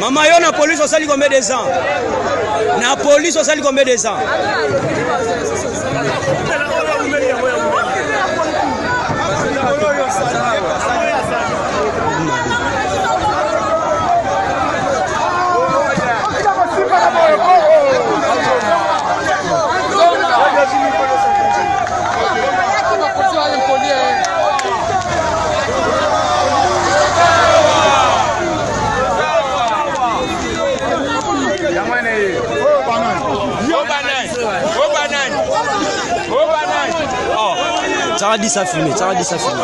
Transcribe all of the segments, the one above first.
Maman yo na police au sali combien des ans? Na police au sali combien des ans? Ça va dire ça filmer, ça va dire ça filmer.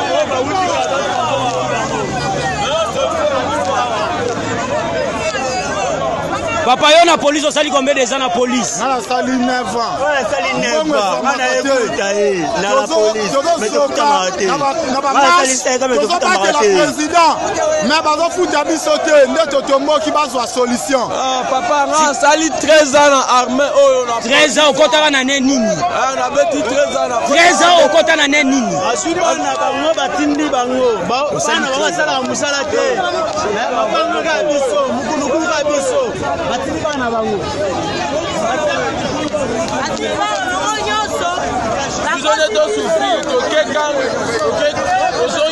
Papa yo na police osali combien des ans na police? Na sali 9 ans. Ouais, sali 9 ans. Na écoute na la police. Mais tu peux m'arrêter. Président, mais bazo futa bisote ndeto tombo ki bazwa solution. Ah papa nga sali 13 ans na armée oyo na 13 ans okota na nini? Ah na beti 13 ans na 13 ans okota na nini? Asudi bana bango batindi bango. Bana basala musala te. Bango ka biso, mukulu ka biso. Batindi bana bango. Vous avez deux souffrir, ok, quand vous avez